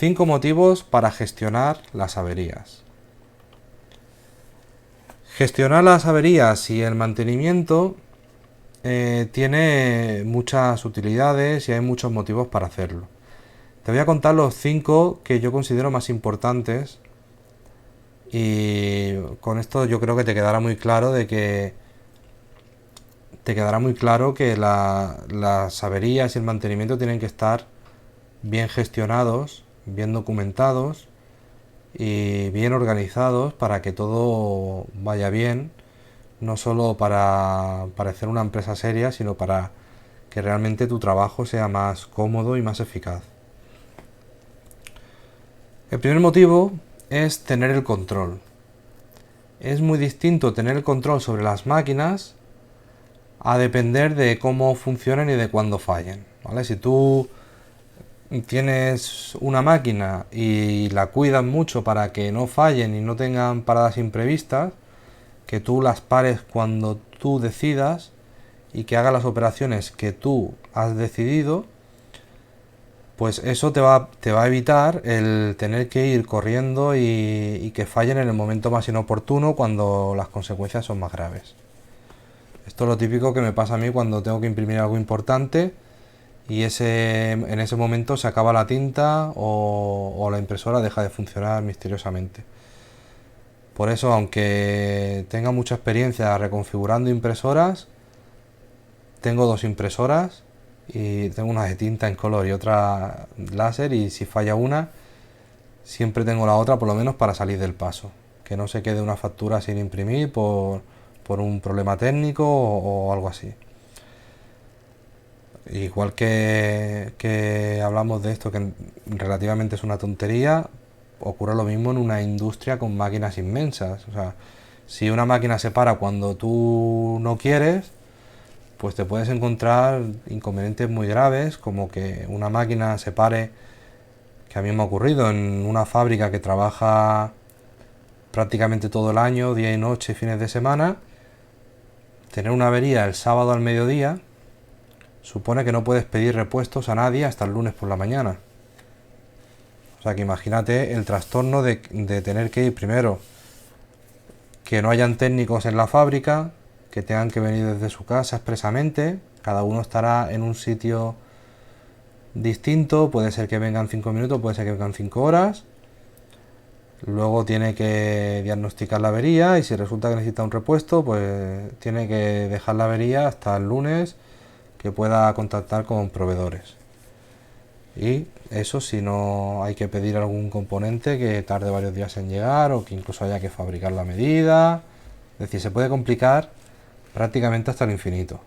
5 motivos para gestionar las averías. Gestionar las averías y el mantenimiento tiene muchas utilidades y hay muchos motivos para hacerlo. Te voy a contar los 5 que yo considero más importantes y con esto yo creo que te quedará muy claro las averías y el mantenimiento tienen que estar bien gestionados, bien documentados y bien organizados para que todo vaya bien, no solo para parecer una empresa seria, sino para que realmente tu trabajo sea más cómodo y más eficaz. El primer motivo es tener el control. Es muy distinto tener el control sobre las máquinas a depender de cómo funcionen y de cuándo fallen, ¿vale? Si tú tienes una máquina y la cuidas mucho para que no fallen y no tengan paradas imprevistas, que tú las pares cuando tú decidas y que hagas las operaciones que tú has decidido, pues eso te va a evitar el tener que ir corriendo y que fallen en el momento más inoportuno cuando las consecuencias son más graves. Esto es lo típico que me pasa a mí cuando tengo que imprimir algo importante y en ese momento se acaba la tinta o la impresora deja de funcionar misteriosamente. Por eso, aunque tenga mucha experiencia reconfigurando impresoras, tengo 2 impresoras y tengo una de tinta en color y otra láser, y si falla una, siempre tengo la otra por lo menos para salir del paso. Que no se quede una factura sin imprimir por un problema técnico o algo así. Igual que hablamos de esto, que relativamente es una tontería, ocurre lo mismo en una industria con máquinas inmensas. O sea, si una máquina se para cuando tú no quieres, pues te puedes encontrar inconvenientes muy graves, como que una máquina se pare, que a mí me ha ocurrido en una fábrica que trabaja prácticamente todo el año, día y noche, fines de semana. Tener una avería el sábado al mediodía supone que no puedes pedir repuestos a nadie hasta el lunes por la mañana. O sea que imagínate el trastorno de tener que ir primero, que no hayan técnicos en la fábrica, que tengan que venir desde su casa expresamente, cada uno estará en un sitio distinto, puede ser que vengan 5 minutos, puede ser que vengan 5 horas, luego tiene que diagnosticar la avería y si resulta que necesita un repuesto, pues tiene que dejar la avería hasta el lunes que pueda contactar con proveedores. Y eso si no hay que pedir algún componente que tarde varios días en llegar o que incluso haya que fabricar la medida. Es decir, se puede complicar prácticamente hasta el infinito.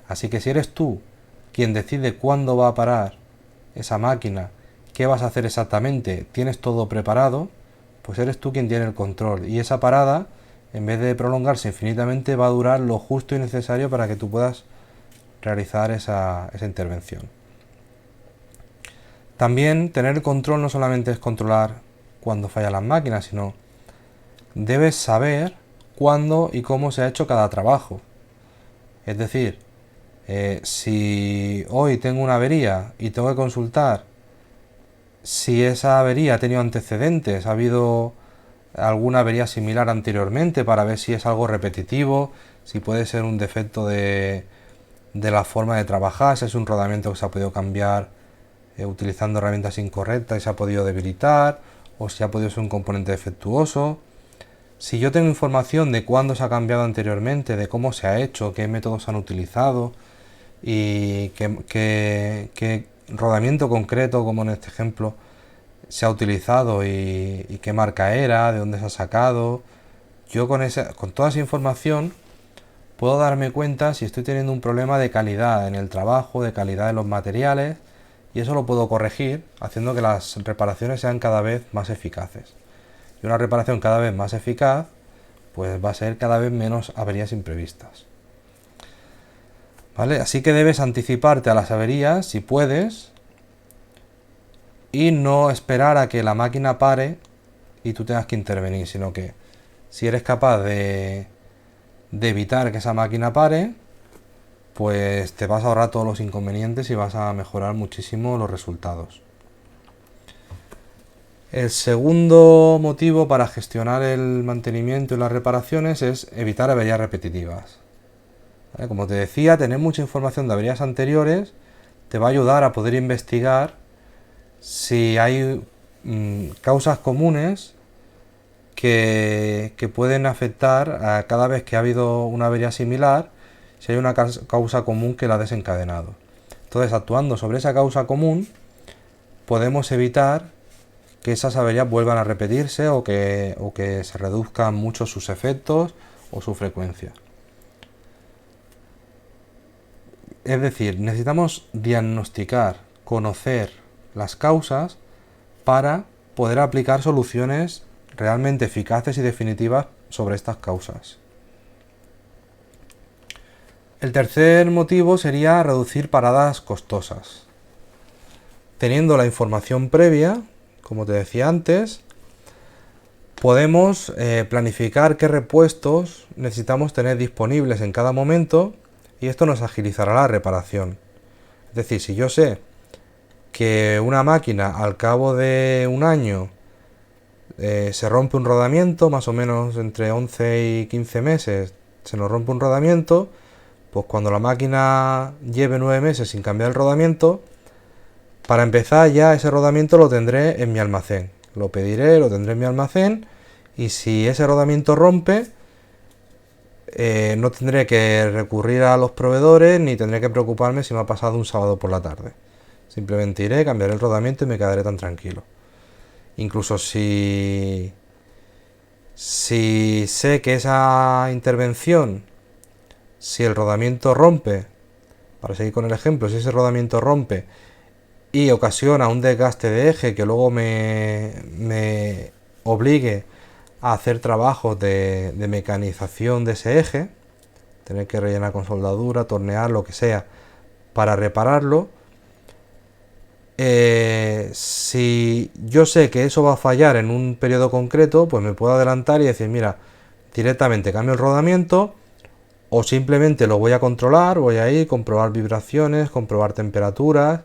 Así que si eres tú quien decide cuándo va a parar esa máquina, qué vas a hacer exactamente, tienes todo preparado, pues eres tú quien tiene el control. Y esa parada, en vez de prolongarse infinitamente, va a durar lo justo y necesario para que tú puedas realizar esa intervención. También tener el control no solamente es controlar cuando fallan las máquinas, sino debes saber cuándo y cómo se ha hecho cada trabajo. Es decir, si hoy tengo una avería y tengo que consultar si esa avería ha tenido antecedentes, ha habido alguna avería similar anteriormente para ver si es algo repetitivo, si puede ser un defecto de la forma de trabajar, si es un rodamiento que se ha podido cambiar utilizando herramientas incorrectas y se ha podido debilitar, o si ha podido ser un componente defectuoso. Si yo tengo información de cuándo se ha cambiado anteriormente, de cómo se ha hecho, qué métodos han utilizado y qué rodamiento concreto, como en este ejemplo, se ha utilizado y qué marca era, de dónde se ha sacado, yo con toda esa información puedo darme cuenta si estoy teniendo un problema de calidad en el trabajo, de calidad de los materiales, y eso lo puedo corregir haciendo que las reparaciones sean cada vez más eficaces. Y una reparación cada vez más eficaz, pues va a ser cada vez menos averías imprevistas. ¿Vale? Así que debes anticiparte a las averías si puedes y no esperar a que la máquina pare y tú tengas que intervenir, sino que si eres capaz de evitar que esa máquina pare, pues te vas a ahorrar todos los inconvenientes y vas a mejorar muchísimo los resultados. El segundo motivo para gestionar el mantenimiento y las reparaciones es evitar averías repetitivas. ¿Vale? Como te decía, tener mucha información de averías anteriores te va a ayudar a poder investigar si hay causas comunes que pueden afectar a cada vez que ha habido una avería similar, si hay una causa común que la ha desencadenado. Entonces, actuando sobre esa causa común, podemos evitar que esas averías vuelvan a repetirse o que se reduzcan mucho sus efectos o su frecuencia. Es decir, necesitamos diagnosticar, conocer las causas para poder aplicar soluciones realmente eficaces y definitivas sobre estas causas. El tercer motivo sería reducir paradas costosas. Teniendo la información previa, como te decía antes, podemos planificar qué repuestos necesitamos tener disponibles en cada momento y esto nos agilizará la reparación. Es decir, si yo sé que una máquina al cabo de un año se rompe un rodamiento, más o menos entre 11 y 15 meses se nos rompe un rodamiento, pues cuando la máquina lleve 9 meses sin cambiar el rodamiento, para empezar ya ese rodamiento lo tendré en mi almacén. Lo pediré, lo tendré en mi almacén y si ese rodamiento rompe, no tendré que recurrir a los proveedores ni tendré que preocuparme si me ha pasado un sábado por la tarde. Simplemente iré, cambiaré el rodamiento y me quedaré tan tranquilo. Incluso si sé que esa intervención, si el rodamiento rompe, para seguir con el ejemplo, si ese rodamiento rompe y ocasiona un desgaste de eje que luego me obligue a hacer trabajos de mecanización de ese eje, tener que rellenar con soldadura, tornear, lo que sea, para repararlo, si yo sé que eso va a fallar en un periodo concreto, pues me puedo adelantar y decir, mira, directamente cambio el rodamiento o simplemente lo voy a controlar, voy a ir, comprobar vibraciones, comprobar temperaturas,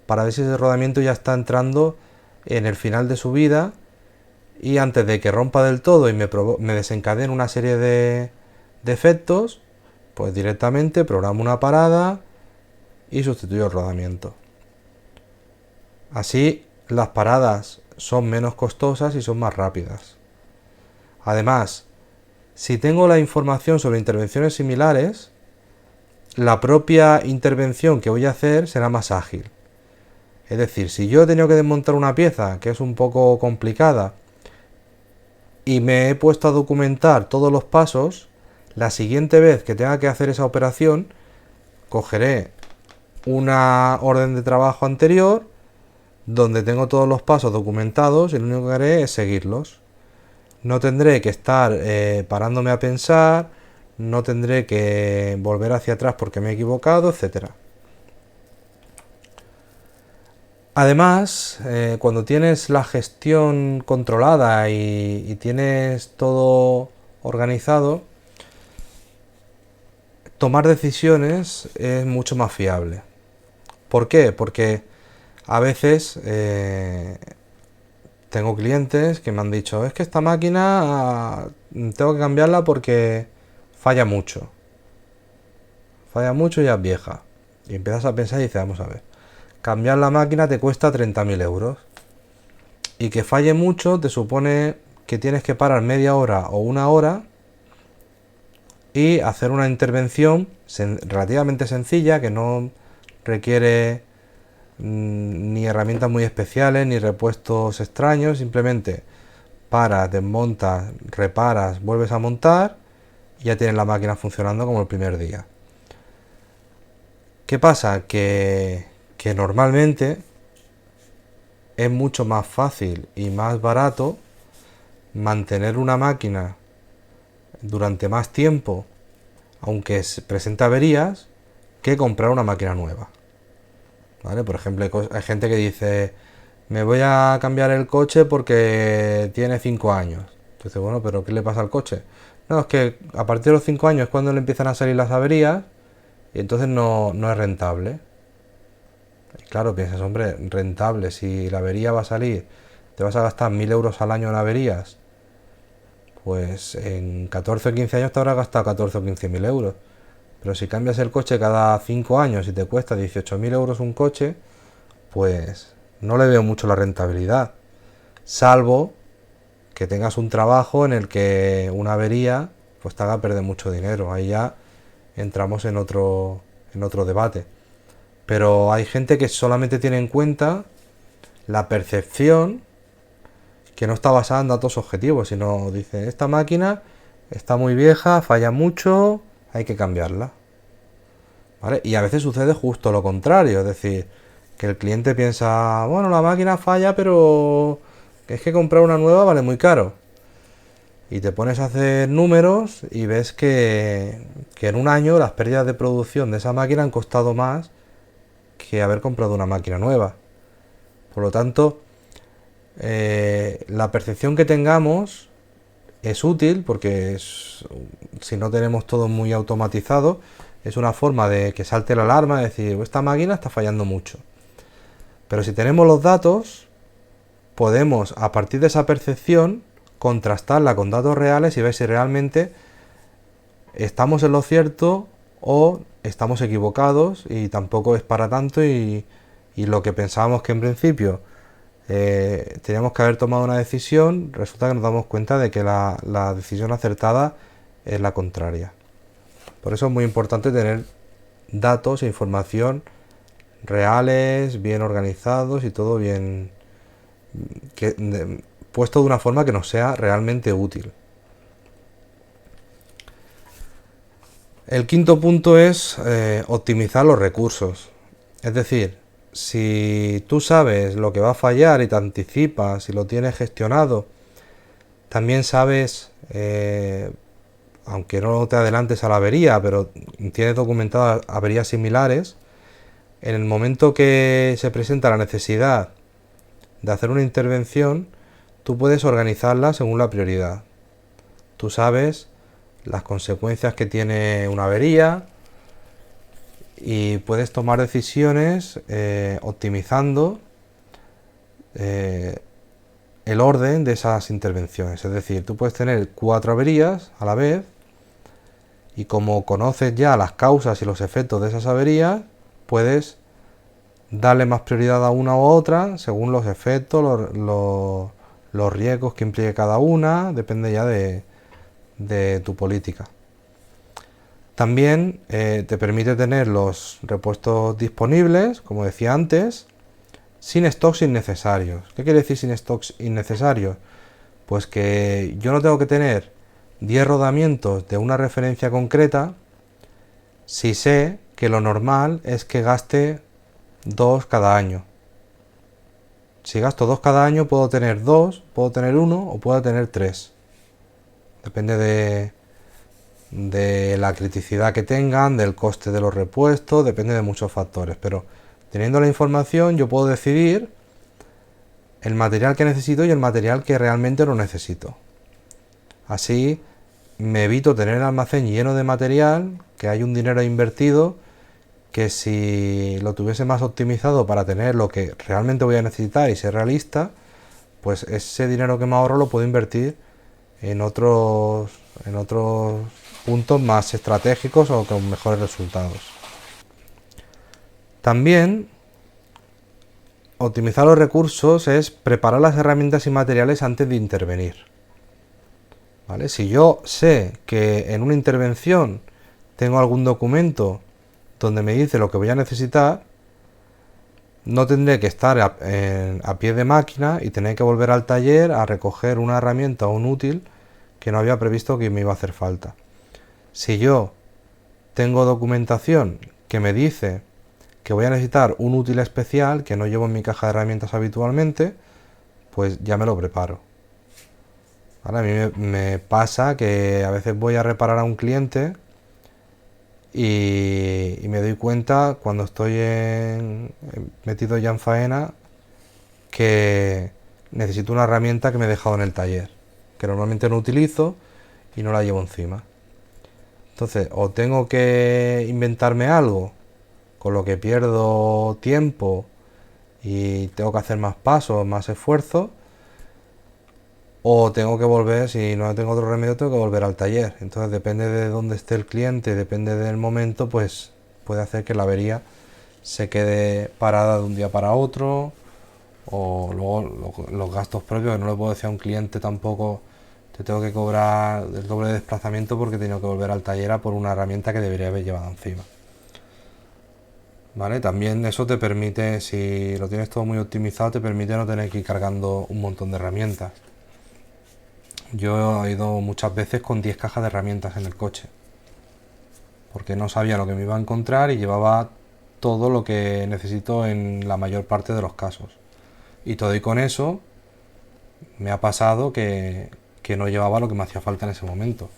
para ver si ese rodamiento ya está entrando en el final de su vida y antes de que rompa del todo y me desencadene una serie de efectos, pues directamente programo una parada y sustituyo el rodamiento. Así las paradas son menos costosas y son más rápidas. Además, si tengo la información sobre intervenciones similares, la propia intervención que voy a hacer será más ágil. Es decir, si yo he tenido que desmontar una pieza que es un poco complicada y me he puesto a documentar todos los pasos, la siguiente vez que tenga que hacer esa operación, cogeré una orden de trabajo anterior donde tengo todos los pasos documentados y lo único que haré es seguirlos. No tendré que estar parándome a pensar, no tendré que volver hacia atrás porque me he equivocado, etcétera. Además, cuando tienes la gestión controlada y tienes todo organizado, tomar decisiones es mucho más fiable. ¿Por qué? Porque a veces tengo clientes que me han dicho, es que esta máquina tengo que cambiarla porque falla mucho. Falla mucho y ya es vieja. Y empiezas a pensar y dices, vamos a ver, cambiar la máquina te cuesta 30.000 euros. Y que falle mucho te supone que tienes que parar media hora o una hora y hacer una intervención relativamente sencilla que no requiere ni herramientas muy especiales ni repuestos extraños, simplemente paras, desmontas, reparas, vuelves a montar y ya tienes la máquina funcionando como el primer día. ¿Qué pasa? Que normalmente es mucho más fácil y más barato mantener una máquina durante más tiempo, aunque presente averías, que comprar una máquina nueva. ¿Vale? Por ejemplo, hay gente que dice, me voy a cambiar el coche porque tiene 5 años. Entonces, bueno, pero ¿qué le pasa al coche? No, es que a partir de los 5 años es cuando le empiezan a salir las averías y entonces no es rentable. Y claro, piensas, hombre, rentable, si la avería va a salir te vas a gastar 1.000 euros al año en averías, pues en 14 o 15 años te habrás gastado 14 o 15.000 euros. Pero si cambias el coche cada 5 años y te cuesta 18.000 euros un coche, pues no le veo mucho la rentabilidad. Salvo que tengas un trabajo en el que una avería pues te haga perder mucho dinero. Ahí ya entramos en otro debate. Pero hay gente que solamente tiene en cuenta la percepción, que no está basada en datos objetivos, sino dice, esta máquina está muy vieja, falla mucho, hay que cambiarla. ¿Vale? Y a veces sucede justo lo contrario, es decir, que el cliente piensa, bueno, la máquina falla, pero es que comprar una nueva vale muy caro. Y te pones a hacer números y ves que en un año las pérdidas de producción de esa máquina han costado más que haber comprado una máquina nueva. Por lo tanto, la percepción que tengamos es útil porque si no tenemos todo muy automatizado, es una forma de que salte la alarma, de decir, esta máquina está fallando mucho. Pero si tenemos los datos, podemos a partir de esa percepción contrastarla con datos reales y ver si realmente estamos en lo cierto o estamos equivocados y tampoco es para tanto y lo que pensábamos que en principio teníamos que haber tomado una decisión, resulta que nos damos cuenta de que la decisión acertada es la contraria. Por eso es muy importante tener datos e información reales, bien organizados y todo bien puesto de una forma que nos sea realmente útil. El quinto punto es optimizar los recursos. Es decir, si tú sabes lo que va a fallar y te anticipas y lo tienes gestionado, también sabes, aunque no te adelantes a la avería, pero tienes documentadas averías similares, en el momento que se presenta la necesidad de hacer una intervención, tú puedes organizarla según la prioridad. Tú sabes las consecuencias que tiene una avería y puedes tomar decisiones optimizando el orden de esas intervenciones. Es decir, tú puedes tener 4 averías a la vez y como conoces ya las causas y los efectos de esas averías, puedes darle más prioridad a una u otra según los efectos, los riesgos que implique cada una, depende ya de tu política. También te permite tener los repuestos disponibles, como decía antes, sin stocks innecesarios. ¿Qué quiere decir sin stocks innecesarios? Pues que yo no tengo que tener 10 rodamientos de una referencia concreta si sé que lo normal es que gaste 2 cada año. Si gasto 2 cada año puedo tener 2, puedo tener 1 o puedo tener 3. Depende de la criticidad que tengan, del coste de los repuestos, depende de muchos factores. Pero teniendo la información yo puedo decidir el material que necesito y el material que realmente no necesito. Así me evito tener el almacén lleno de material, que hay un dinero invertido, que si lo tuviese más optimizado para tener lo que realmente voy a necesitar y ser realista, pues ese dinero que me ahorro lo puedo invertir en otros puntos más estratégicos o con mejores resultados. También optimizar los recursos es preparar las herramientas y materiales antes de intervenir. ¿Vale? Si yo sé que en una intervención tengo algún documento donde me dice lo que voy a necesitar, no tendré que estar a pie de máquina y tener que volver al taller a recoger una herramienta o un útil que no había previsto que me iba a hacer falta. Si yo tengo documentación que me dice que voy a necesitar un útil especial que no llevo en mi caja de herramientas habitualmente, pues ya me lo preparo. ¿Vale? A mí me pasa que a veces voy a reparar a un cliente y me doy cuenta cuando estoy metido ya en faena que necesito una herramienta que me he dejado en el taller, que normalmente no utilizo y no la llevo encima. Entonces, o tengo que inventarme algo, con lo que pierdo tiempo y tengo que hacer más pasos, más esfuerzo, o tengo que volver, si no tengo otro remedio, tengo que volver al taller. Entonces depende de dónde esté el cliente, depende del momento, pues puede hacer que la avería se quede parada de un día para otro, o luego los gastos propios, que no le puedo decir a un cliente tampoco, te tengo que cobrar el doble de desplazamiento porque he tenido que volver al taller a por una herramienta que debería haber llevado encima. ¿Vale? También eso te permite, si lo tienes todo muy optimizado, te permite no tener que ir cargando un montón de herramientas. Yo he ido muchas veces con 10 cajas de herramientas en el coche, porque no sabía lo que me iba a encontrar y llevaba todo lo que necesito en la mayor parte de los casos. Y todo y con eso me ha pasado que no llevaba lo que me hacía falta en ese momento.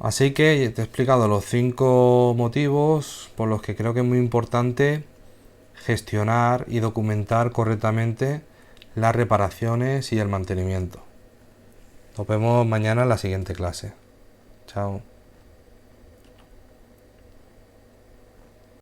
Así que te he explicado los 5 motivos por los que creo que es muy importante gestionar y documentar correctamente las reparaciones y el mantenimiento. Nos vemos mañana en la siguiente clase. Chao.